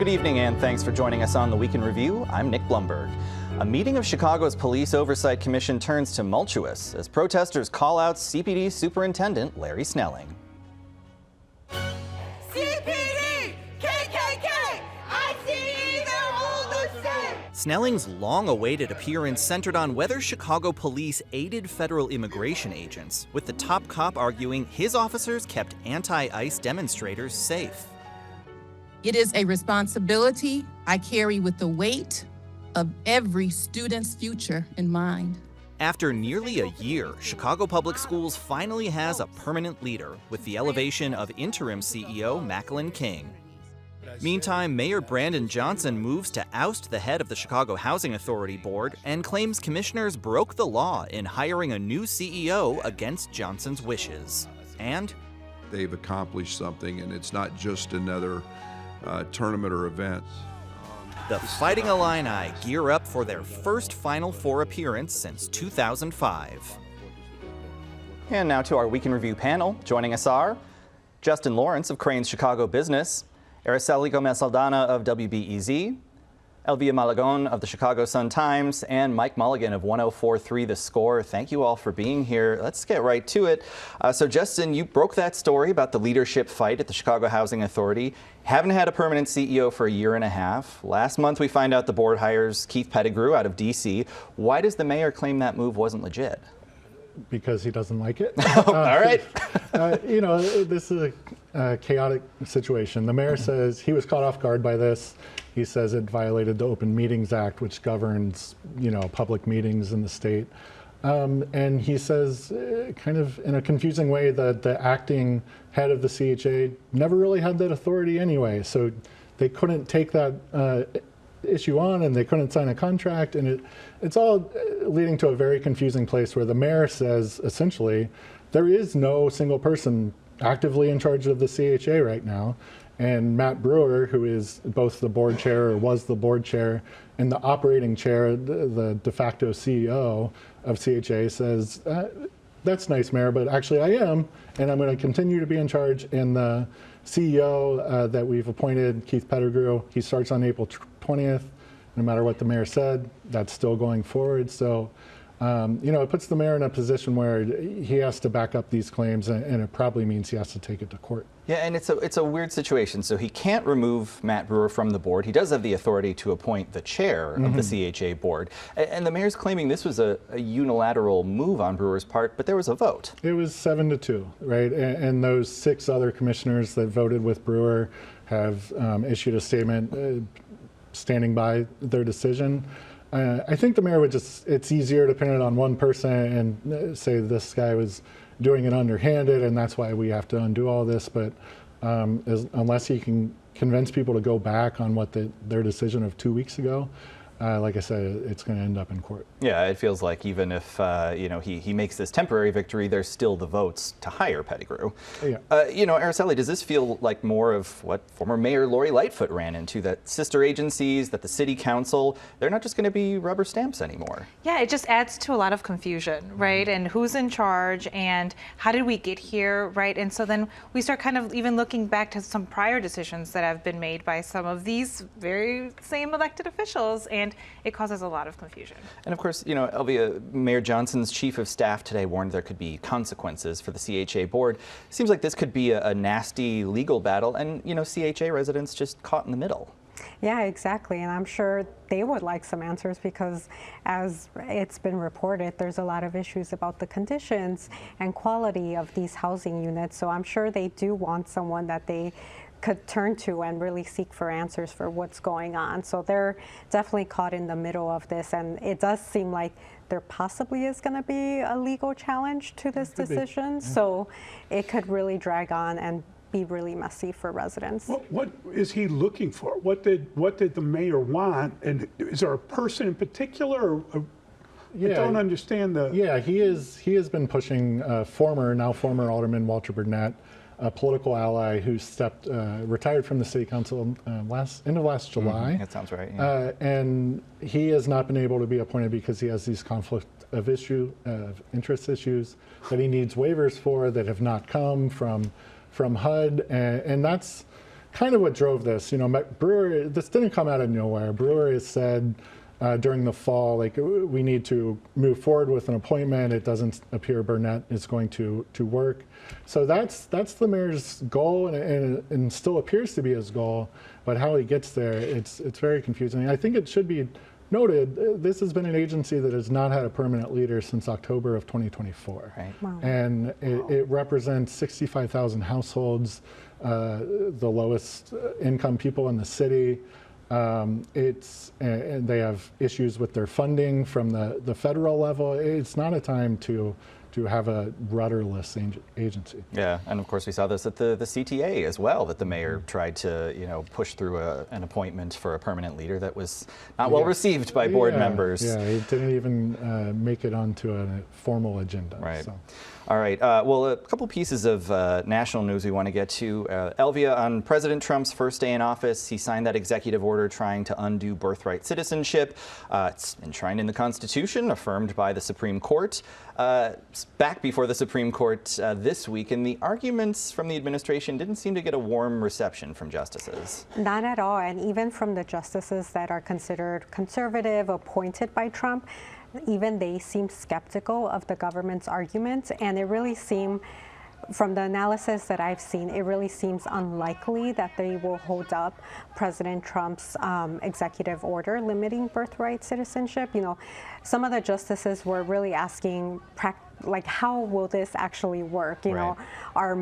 Good evening and thanks for joining us on the Week in Review. I'm Nick Blumberg. A meeting of Chicago's Police Oversight Commission turns tumultuous as protesters call out CPD Superintendent Larry Snelling. CPD! KKK! ICE! They're all the same! Snelling's long-awaited appearance centered on whether Chicago police aided federal immigration agents, with the top cop arguing his officers kept anti-ICE demonstrators safe. It is a responsibility I carry with the weight of every student's future in mind. After nearly a year, Chicago Public Schools finally has a permanent leader with the elevation of interim CEO Macquline King. Meantime, Mayor Brandon Johnson moves to oust the head of the Chicago Housing Authority Board and claims commissioners broke the law in hiring a new CEO against Johnson's wishes. And they've accomplished something, and it's not just another tournament or event. the Fighting Illini gear up for their first Final Four appearance since 2005. And now to our Week in Review panel. Joining us are Justin Lawrence of Crane's Chicago Business, Araceli Gomez-Saldana of WBEZ, Elvia Malagon of the Chicago Sun-Times, and Mike Mulligan of 104.3 The Score. Thank you all for being here. Let's get right to it. So Justin, you broke that story about the leadership fight at the Chicago Housing Authority. Haven't had a permanent CEO for a year and a half. Last month we find out the board hires Keith Pettigrew out of D.C. Why does the mayor claim that move wasn't legit? Because he doesn't like it. All right. You know, this is a chaotic situation. The mayor says he was caught off guard by this. He says it violated the Open Meetings Act, which governs, you know, public meetings in the state. And he says, kind of in a confusing way, that the acting head of the CHA never really had that authority anyway. So they couldn't take that issue on, and they couldn't sign a contract, and it's all leading to a very confusing place where the mayor says, essentially, there is no single person actively in charge of the CHA right now. And Matt Brewer, who is both the board chair, or was the board chair, and the operating chair, the de facto CEO of CHA, says, that's nice, Mayor, but actually I am, and I'm going to continue to be in charge. And the CEO that we've appointed, Keith Pettigrew, he starts on April 20th. No matter what the mayor said, that's still going forward. So, you know, it puts the mayor in a position where he has to back up these claims, and it probably means he has to take it to court. Yeah, and it's a weird situation. So he can't remove Matt Brewer from the board. He does have the authority to appoint the chair of the CHA board. And the mayor's claiming this was a unilateral move on Brewer's part, but there was a vote. It was 7-2, right? And those 6 other commissioners that voted with Brewer have issued a statement standing by their decision. I think the mayor would it's easier to pin it on one person and say this guy was doing it underhanded and that's why we have to undo all this. But unless he can convince people to go back on what their decision of 2 weeks ago, like I said, it's going to end up in court. Yeah, it feels like even if you know, he makes this temporary victory, there's still the votes to hire Pettigrew. Yeah. You know, Araceli, does this feel like more of what former Mayor Lori Lightfoot ran into, that sister agencies, that the city council, they're not just going to be rubber stamps anymore? Yeah, it just adds to a lot of confusion, right? And who's in charge and how did we get here, right? And so then we start kind of even looking back to some prior decisions that have been made by some of these very same elected officials, and it causes a lot of confusion. And of course, you know, Elvia, Mayor Johnson's chief of staff today warned there could be consequences for the CHA board. Seems like this could be a nasty legal battle, and, you know, CHA residents just caught in the middle. Yeah, exactly. And I'm sure they would like some answers because, as it's been reported, there's a lot of issues about the conditions and quality of these housing units. So I'm sure they do want someone that they could turn to and really seek for answers for what's going on. So they're definitely caught in the middle of this, and it does seem like there possibly is going to be a legal challenge to this decision. Yeah. So it could really drag on and be really messy for residents. What is he looking for? What did the mayor want? And is there a person in particular? Or I don't understand the. Yeah, he has been pushing now former Alderman Walter Burnett, a political ally who retired from the city council end of last July. That sounds right. Yeah. And he has not been able to be appointed because he has these conflict of interest issues that he needs waivers for that have not come from HUD, and that's kind of what drove this. You know, Brewer, this didn't come out of nowhere. Brewer has said during the fall, like, we need to move forward with an appointment. It doesn't appear Burnett is going to work. So that's the mayor's goal, and still appears to be his goal. But how he gets there, it's very confusing. I think it should be noted, this has been an agency that has not had a permanent leader since October of 2024. Right. Wow. And it represents 65,000 households, the lowest income people in the city. And they have issues with their funding from the federal level. It's not a time to have a rudderless agency. Yeah, and of course we saw this at the CTA as well, that the mayor tried to push through an appointment for a permanent leader that was not well received by board members. Yeah, it didn't even make it onto a formal agenda. Right. So. All right. Well, a couple pieces of national news we want to get to. Elvia, on President Trump's first day in office, he signed that executive order trying to undo birthright citizenship. It's enshrined in the Constitution, affirmed by the Supreme Court. Back before the Supreme Court this week, and the arguments from the administration didn't seem to get a warm reception from justices. Not at all, and even from the justices that are considered conservative, appointed by Trump, even they seem skeptical of the government's arguments, and it really seemed, from the analysis that I've seen, it really seems unlikely that they will hold up President Trump's executive order limiting birthright citizenship. You know, some of the justices were really asking, like, how will this actually work? You know, are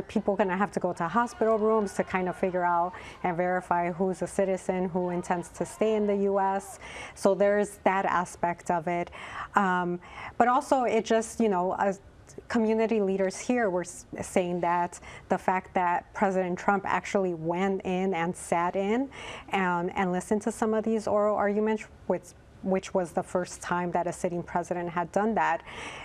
people going to have to go to hospital rooms to kind of figure out and verify who's a citizen, who intends to stay in the U.S.? So there's that aspect of it. But also, it just, community leaders here were saying that the fact that President Trump actually went in and sat in and listened to some of these oral arguments, which was the first time that a sitting president had done that,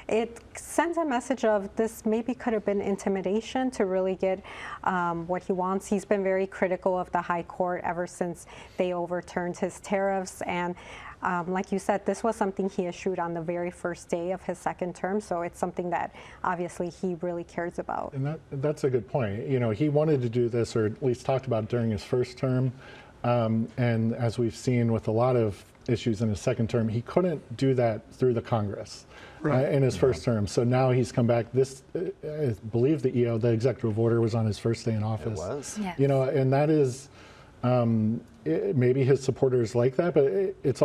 it sends a message of this maybe could have been intimidation to really get what he wants. He's been very critical of the high court ever since they overturned his tariffs, and like you said, this was something he issued on the very first day of his second term, so it's something that obviously he really cares about. And that's a good point. You know, he wanted to do this, or at least talked about it during his first term, and as we've seen with a lot of issues in his second term, he couldn't do that through the Congress in his first term. So now he's come back. I believe the executive order was on his first day in office. It was. Yes. You know, and that is, maybe his supporters like that, but it's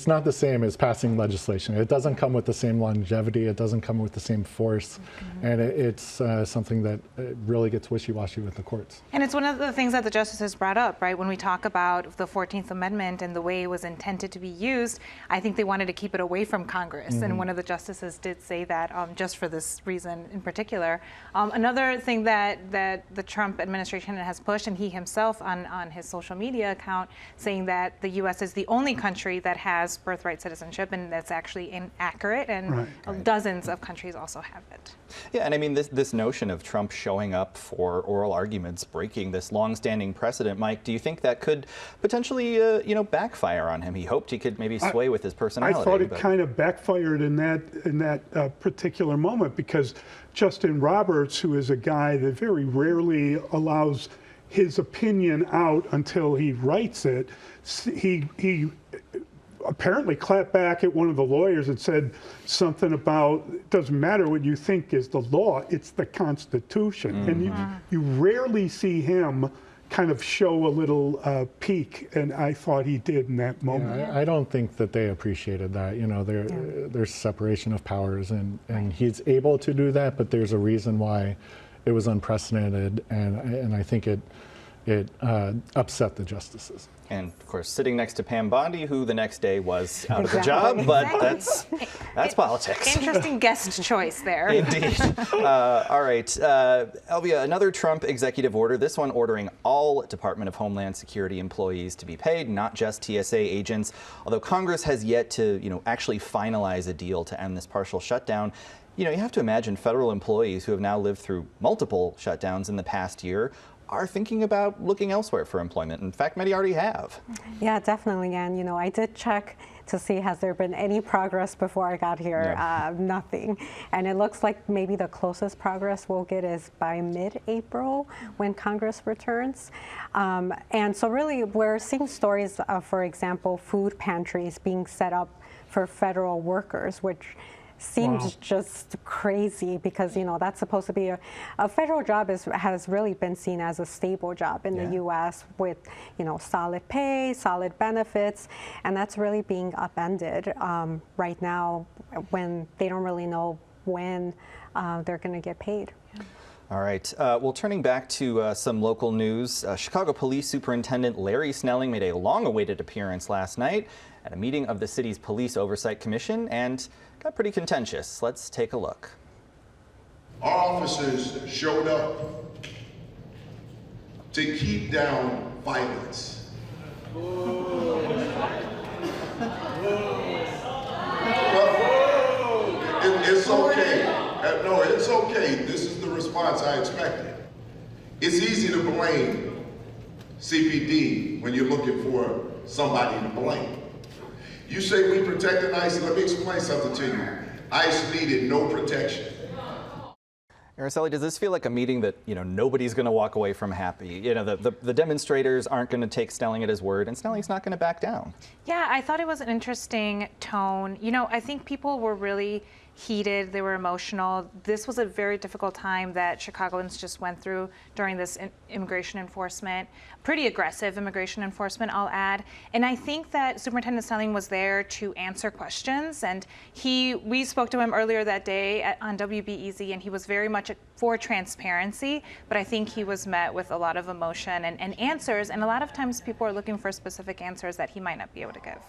not the same as passing legislation. It doesn't come with the same longevity. It doesn't come with the same force. And it's something that really gets wishy-washy with the courts. And it's one of the things that the justices brought up, right? When we talk about the 14th Amendment and the way it was intended to be used, I think they wanted to keep it away from Congress. And one of the justices did say that just for this reason in particular. Another thing that the Trump administration has pushed, and he himself on his social media account, saying that the U.S. is the only country that has birthright citizenship, and that's actually inaccurate, and dozens of countries also have it. Yeah, and I mean, this notion of Trump showing up for oral arguments, breaking this long-standing precedent, Mike, do you think that could potentially, backfire on him? He hoped he could maybe sway with his personality. I thought it kind of backfired in that particular moment, because Justin Roberts, who is a guy that very rarely allows his opinion out until he writes it, he apparently clapped back at one of the lawyers and said something about, it doesn't matter what you think is the law, it's the Constitution. And you rarely see him kind of show a little peak, and I thought he did in that moment. Yeah, I don't think that they appreciated that. You know, there's separation of powers, and he's able to do that, but there's a reason why it was unprecedented, and I think it upset the justices. And of course, sitting next to Pam Bondi, who the next day was out of the job, but that's politics. Interesting guest choice there. Indeed. All right, Elvia, another Trump executive order, this one ordering all Department of Homeland Security employees to be paid, not just TSA agents. Although Congress has yet to, actually finalize a deal to end this partial shutdown. You have to imagine federal employees who have now lived through multiple shutdowns in the past year are thinking about looking elsewhere for employment. In fact, many already have. Yeah, definitely. And, you know, I did check to see has there been any progress before I got here. Yeah. Nothing. And it looks like maybe the closest progress we'll get is by mid-April when Congress returns. And so really we're seeing stories of, for example, food pantries being set up for federal workers, which seems just crazy because, you know, that's supposed to be a federal job has really been seen as a stable job in the U.S. with, you know, solid pay, solid benefits, and that's really being upended right now when they don't really know when they're going to get paid. All right. Well, turning back to some local news, Chicago Police Superintendent Larry Snelling made a long-awaited appearance last night at a meeting of the city's Police Oversight Commission and got pretty contentious. Let's take a look. Our officers showed up to keep down violence. It's okay. No, it's okay. This is the response I expected. It's easy to blame CPD when you're looking for somebody to blame. You say we protected ICE. Let me explain something to you. ICE needed no protection. Araceli, does this feel like a meeting that, you know, nobody's going to walk away from happy? You know, the demonstrators aren't going to take Snelling at his word, and Snelling's not going to back down. Yeah, I thought it was an interesting tone. You know, I think people were really heated, they were emotional. This was a very difficult time that Chicagoans just went through during this immigration enforcement, pretty aggressive immigration enforcement, I'll add. And I think that Superintendent Snelling was there to answer questions, and we spoke to him earlier that day on WBEZ, and he was very much for transparency, but I think he was met with a lot of emotion and answers, and a lot of times people are looking for specific answers that he might not be able to give.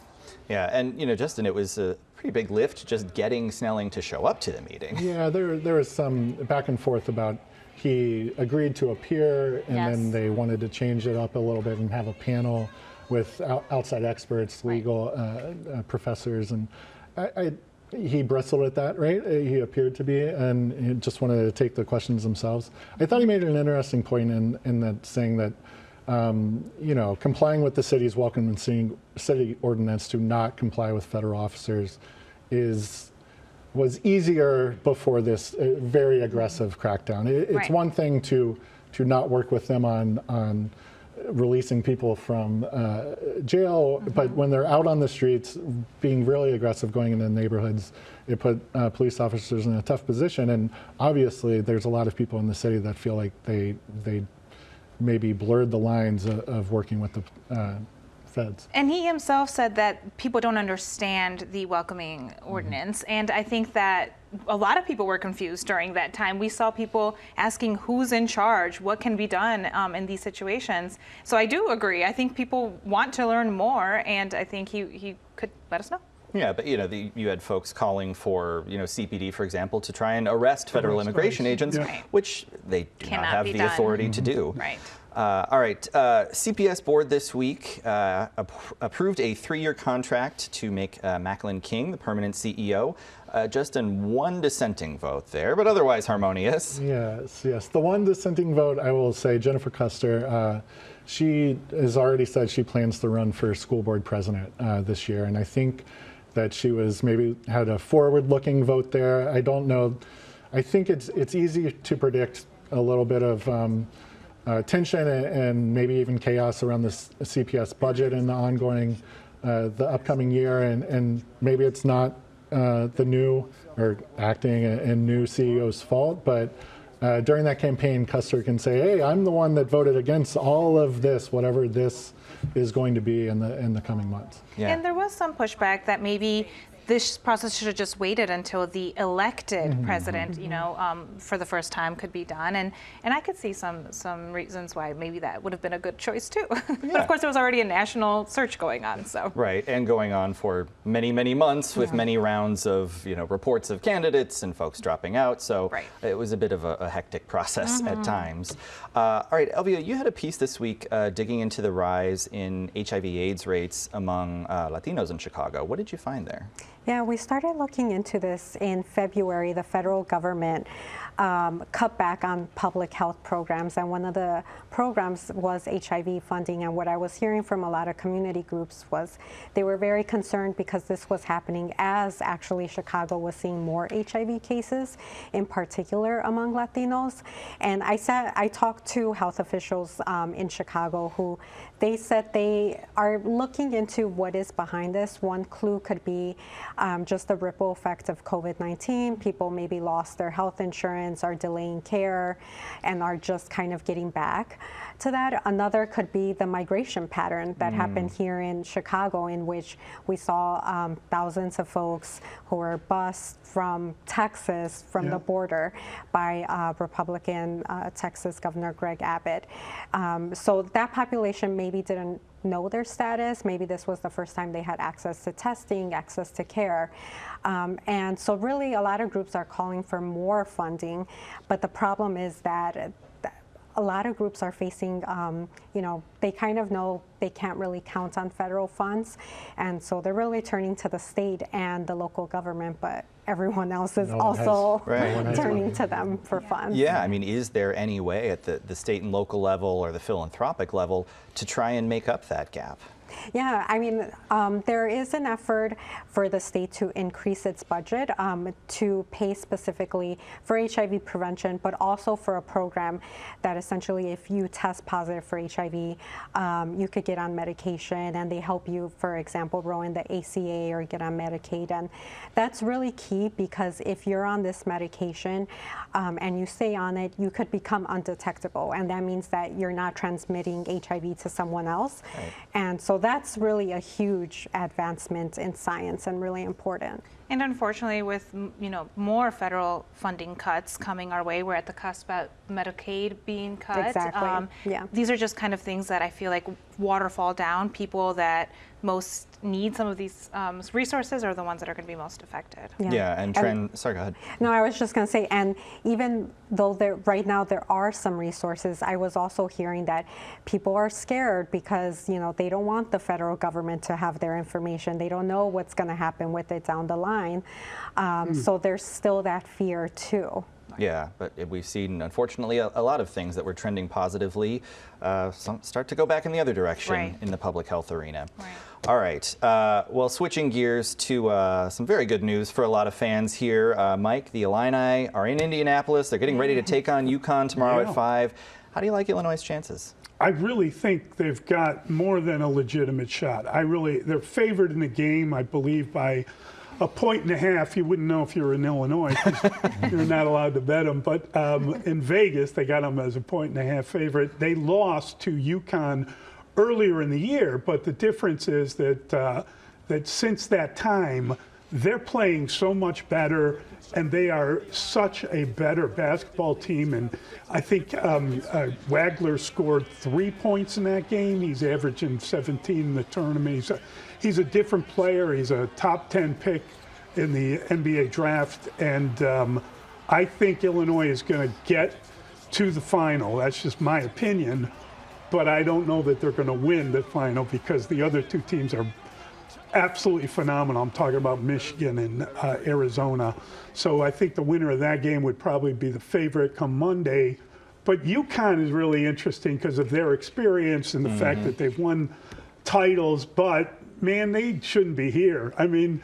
Yeah, and you know, Justin, it was a pretty big lift just getting Snelling to show up to the meeting. Yeah, there was some back and forth about he agreed to appear, and then they wanted to change it up a little bit and have a panel with outside experts, legal professors, and he bristled at that, right? He appeared to be, and he just wanted to take the questions themselves. I thought he made an interesting point in that, saying that you know, complying with the city's welcome and city ordinance to not comply with federal officers was easier before this very aggressive crackdown. It's one thing to not work with them on releasing people from jail, but when they're out on the streets being really aggressive, going into neighborhoods, it put police officers in a tough position. And obviously there's a lot of people in the city that feel like they maybe blurred the lines of working with the feds. And he himself said that people don't understand the welcoming ordinance, and I think that a lot of people were confused during that time. We saw people asking who's in charge, what can be done in these situations. So I do agree. I think people want to learn more, and I think he could let us know. Yeah, but you know, you had folks calling for, you know, CPD, for example, to try and arrest federal immigration agents, which they do not have the authority to do. Right. All right. CPS board this week approved a 3-year contract to make Macquline King the permanent CEO. Just in one dissenting vote there, but otherwise harmonious. Yes. The one dissenting vote, I will say, Jennifer Custer, she has already said she plans to run for school board president this year, and I think that she was maybe had a forward-looking vote there. I don't know. I think it's easy to predict a little bit of tension and maybe even chaos around the CPS budget in the upcoming year, and maybe it's not the new or acting and new CEO's fault, but during that campaign, Custer can say, "Hey, I'm the one that voted against all of this, whatever this is going to be in the coming months." Yeah. And there was some pushback that maybe this process should have just waited until the elected president, you know, for the first time could be done. And I could see some reasons why maybe that would have been a good choice too. But of course, there was already a national search going on. So right, and going on for many, many months with many rounds of, you know, reports of candidates and folks dropping out. So it was a bit of a hectic process at times. All right, Elvia, you had a piece this week digging into the rise in HIV/AIDS rates among Latinos in Chicago. What did you find there? Yeah, we started looking into this in February. The federal government cut back on public health programs, and one of the programs was HIV funding. And what I was hearing from a lot of community groups was they were very concerned because this was happening as actually Chicago was seeing more HIV cases, in particular among Latinos. And I talked to health officials in Chicago who they said they are looking into what is behind this. One clue could be just the ripple effect of COVID-19. People maybe lost their health insurance, are delaying care, and are just kind of getting back to that. Another could be the migration pattern that happened here in Chicago, in which we saw thousands of folks who were bused from Texas, from the border, by Republican Texas Governor Greg Abbott. So that population maybe didn't know their status. Maybe this was the first time they had access to testing, access to care. And so really a lot of groups are calling for more funding, but the problem is that a lot of groups are facing, they kind of know they can't really count on federal funds, and so they're really turning to the state and the local government, but everyone else is also turning to them for funds. Yeah, I mean, is there any way at the state and local level or the philanthropic level to try and make up that gap? Yeah, I mean, there is an effort for the state to increase its budget to pay specifically for HIV prevention, but also for a program that essentially if you test positive for HIV, you could get on medication, and they help you, for example, roll in the ACA or get on Medicaid. And that's really key, because if you're on this medication and you stay on it, you could become undetectable. And that means that you're not transmitting HIV to someone else. Right. And so that's really a huge advancement in science and really important. And unfortunately, with more federal funding cuts coming our way, we're at the cusp of Medicaid being cut. Exactly. These are just kind of things that I feel like waterfall down. People that most need some of these resources are the ones that are going to be most affected. Sorry, go ahead. No, I was just going to say, and even though right now there are some resources, I was also hearing that people are scared because they don't want the federal government to have their information. They don't know what's going to happen with it down the line. So there's still that fear too. Yeah, but we've seen, unfortunately, a lot of things that were trending positively start to go back in the other direction in the public health arena. All right. Well, switching gears to some very good news for a lot of fans here. Mike, the Illini are in Indianapolis. They're getting ready to take on UConn tomorrow at 5. How do you like Illinois' chances? I really think they've got more than a legitimate shot. They're favored in the game, I believe, by 1.5 points. You wouldn't know if you were in Illinois, 'cause you're not allowed to bet them. But in Vegas, they got them as a 1.5 favorite. They lost to UConn earlier in the year, but the difference is that since that time, they're playing so much better, and they are such a better basketball team. And I think Wagler scored 3 points in that game. He's averaging 17 in the tournament. He's a different player. He's a top 10 pick in the NBA draft. And I think Illinois is going to get to the final. That's just my opinion. But I don't know that they're going to win the final, because the other two teams are absolutely phenomenal. I'm talking about Michigan and Arizona. So I think the winner of that game would probably be the favorite come Monday. But UConn is really interesting because of their experience and the fact that they've won titles. But, man, they shouldn't be here. I mean,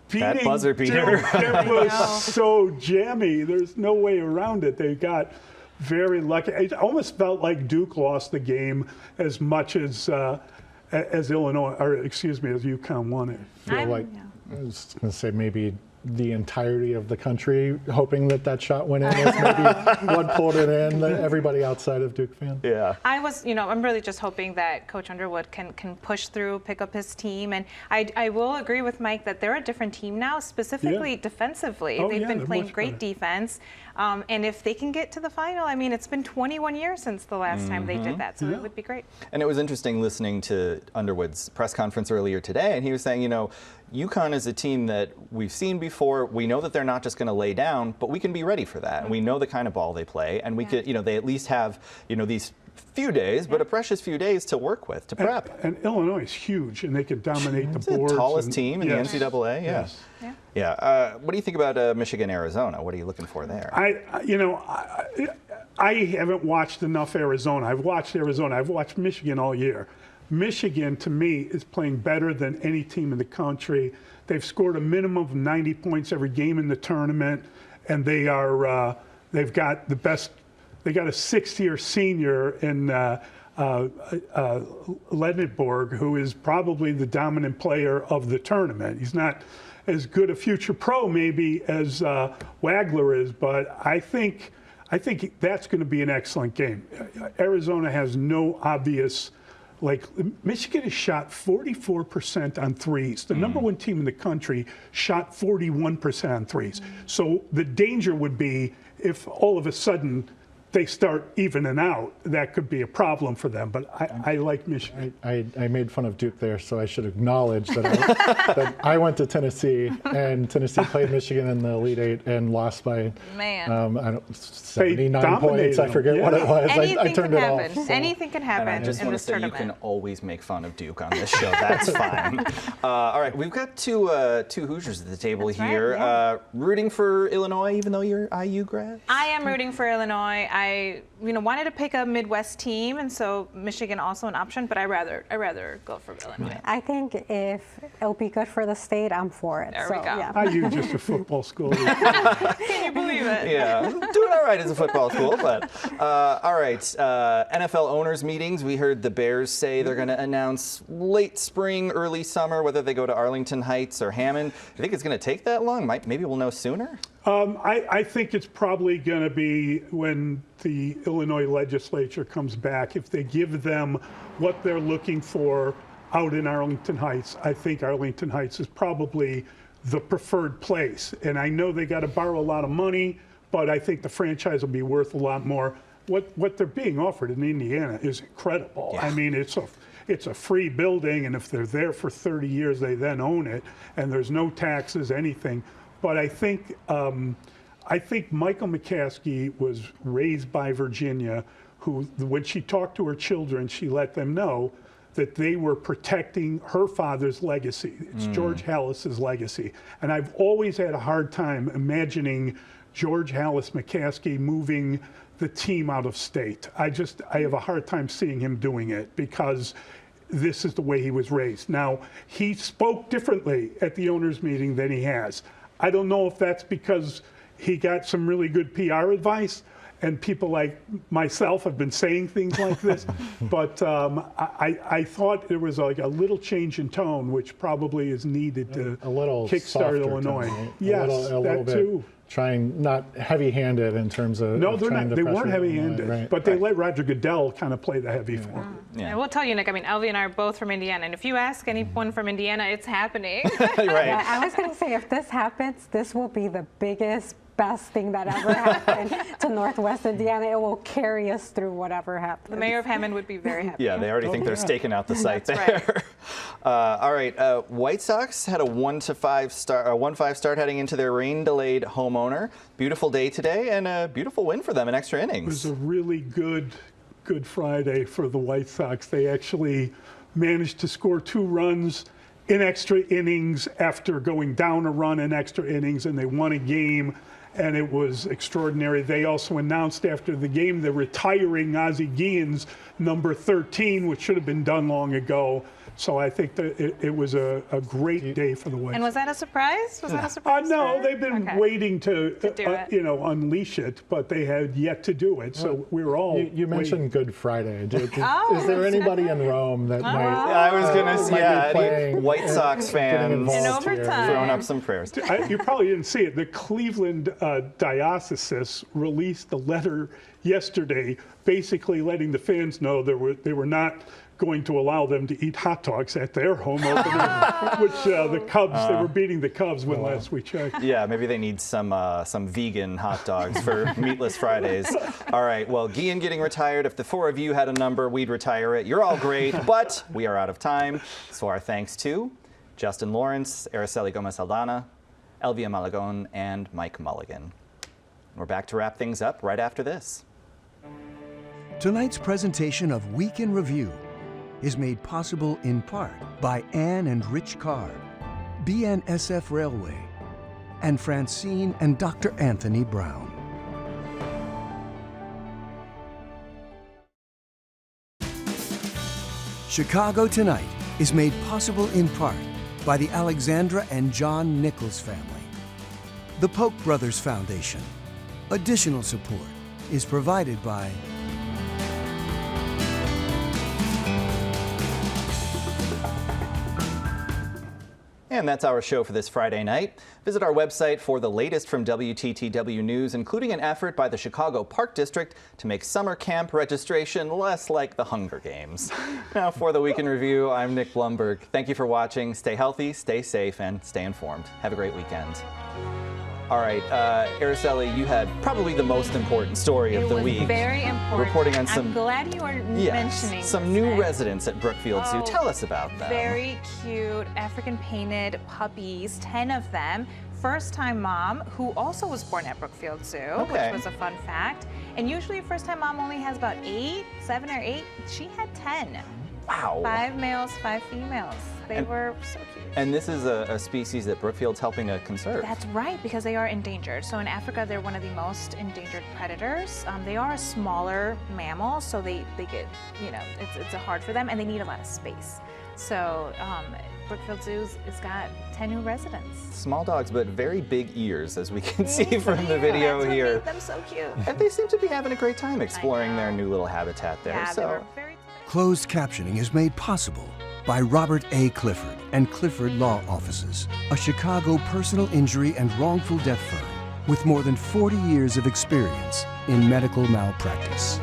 that buzzer beater. It was so jammy. There's no way around it. They got very lucky. It almost felt like Duke lost the game as much as Illinois, or excuse me, as UConn won it. I was going to say maybe the entirety of the country hoping that shot went in, as maybe one pulled it in, everybody outside of Duke fan. Yeah. I was, I'm really just hoping that Coach Underwood can push through, pick up his team. And I will agree with Mike that they're a different team now, specifically defensively. They've been playing great defense. And if they can get to the final, I mean, it's been 21 years since the last time they did that, so it would be great. And it was interesting listening to Underwood's press conference earlier today, and he was saying, UConn is a team that we've seen before. We know that they're not just going to lay down, but we can be ready for that. And we know the kind of ball they play, and we could, they at least have, these few days, but a precious few days to work with, to prep. And Illinois is huge, and they could dominate the It's boards. the tallest and- team in yes. the NCAA. Yeah. Yes. Yeah. What do you think about Michigan, Arizona? What are you looking for there? I haven't watched enough Arizona. I've watched Arizona. I've watched Michigan all year. Michigan, to me, is playing better than any team in the country. They've scored a minimum of 90 points every game in the tournament, and they've got the best. They got a 6th-year senior in Ledneborg, who is probably the dominant player of the tournament. He's not as good a future pro maybe as Wagler is, but I think that's going to be an excellent game. Arizona has no obvious, Michigan has shot 44% on threes. The number one team in the country shot 41% on threes. So the danger would be if all of a sudden they start evening out, that could be a problem for them. But I like Michigan. I made fun of Duke there, so I should acknowledge that I went to Tennessee, and Tennessee played Michigan in the Elite Eight and lost by 79 points. I forget what it was. I turned it off. So. Anything can happen. And I just in want to this say tournament. you can always make fun of Duke on this show. That's fine. All right, we've got two Hoosiers at the table That's right, here. yeah. Rooting for Illinois, even though you're IU grad. I am rooting for Illinois. I wanted to pick a Midwest team, and so Michigan also an option, but I rather go for Illinois. I think if it'll be good for the state, I'm for it. There so, we go. Yeah. IU just a football school. Can you believe it? Yeah, doing all right as a football school, but all right. NFL owners meetings. We heard the Bears say they're going to announce late spring, early summer, whether they go to Arlington Heights or Hammond. You think it's going to take that long? Maybe we'll know sooner? I think it's probably going to be when the Illinois legislature comes back. If they give them what they're looking for out in Arlington Heights, I think Arlington Heights is probably the preferred place. And I know they got to borrow a lot of money, but I think the franchise will be worth a lot more. What they're being offered in Indiana is incredible. Yeah. I mean, it's a free building, and if they're there for 30 years, they then own it, and there's no taxes, anything. But I think Michael McCaskey was raised by Virginia, who, when she talked to her children, she let them know that they were protecting her father's legacy. It's George Halas's legacy. And I've always had a hard time imagining George Halas McCaskey moving the team out of state. I have a hard time seeing him doing it because this is the way he was raised. Now, he spoke differently at the owners' meeting than he has. I don't know if that's because he got some really good PR advice and people like myself have been saying things like this, but I thought there was like a little change in tone, which probably is needed to kickstart Illinois. Yes, a little bit too. Trying not heavy-handed in terms of No, they're not. They weren't heavy-handed, right. but they let Roger Goodell kind of play the heavy for him. Yeah. And we'll tell you, Nick, I mean, Elvie and I are both from Indiana, and if you ask anyone from Indiana, it's happening. Right. Yeah, I was going to say, if this happens, this will be the best thing that ever happened to Northwest Indiana. It will carry us through whatever happens. The mayor of Hammond would be very happy. Yeah, they already think they're staking out the site That's there. All right, White Sox had a 1-5 start heading into their rain-delayed homeowner. Beautiful day today, and a beautiful win for them in extra innings. It was a really good Friday for the White Sox. They actually managed to score 2 runs in extra innings after going down a run in extra innings, and they won a game, and it was extraordinary. They also announced after the game they're retiring Ozzie Guillen's number 13, which should have been done long ago. So I think that it was a great day for the White Sox. And was that a surprise? Was that a surprise? No, they've been waiting to do it. unleash it, but they had yet to do it. So we were all. You mentioned Good Friday. Oh, is there anybody in Rome that might? I was gonna say, might be yeah, playing, White Sox fans getting involved In here? overtime. throwing up some prayers. You probably didn't see it. The Cleveland diocese released a letter yesterday, basically letting the fans know they were not going to allow them to eat hot dogs at their home opener, which the Cubs, they were beating the Cubs when last we checked. Yeah, maybe they need some vegan hot dogs for Meatless Fridays. All right, well, Guillen getting retired. If the 4 of you had a number, we'd retire it. You're all great, but we are out of time. So our thanks to Justin Lawrence, Araceli Gomez-Aldana, Elvia Malagon, and Mike Mulligan. We're back to wrap things up right after this. Tonight's presentation of Week in Review is made possible in part by Anne and Rich Carr, BNSF Railway, and Francine and Dr. Anthony Brown. Chicago Tonight is made possible in part by the Alexandra and John Nichols family, the Polk Brothers Foundation. Additional support is provided by And that's our show for this Friday night. Visit our website for the latest from WTTW News, including an effort by the Chicago Park District to make summer camp registration less like the Hunger Games. Now for the Week in Review, I'm Nick Blumberg. Thank you for watching. Stay healthy, stay safe, and stay informed. Have a great weekend. All right, Araceli, you had probably the most important story of the week. It was very important. Reporting on some, I'm glad you are mentioning some new residents at Brookfield Zoo. Tell us about them. Very cute African painted puppies, 10 of them. First-time mom who also was born at Brookfield Zoo, which was a fun fact. And usually a first-time mom only has about 7 or 8. She had 10. Wow. 5 males, 5 females. They were so cute. And this is a species that Brookfield's helping to conserve. That's right, because they are endangered. So in Africa, they're one of the most endangered predators. They are a smaller mammal, so they get, it's hard for them, and they need a lot of space. So Brookfield Zoo has got 10 new residents. Small dogs, but very big ears, as we can see from the video here. That's what made them so cute. And they seem to be having a great time exploring their new little habitat there. Yeah, so. they were very Closed captioning is made possible by Robert A. Clifford and Clifford Law Offices, a Chicago personal injury and wrongful death firm with more than 40 years of experience in medical malpractice.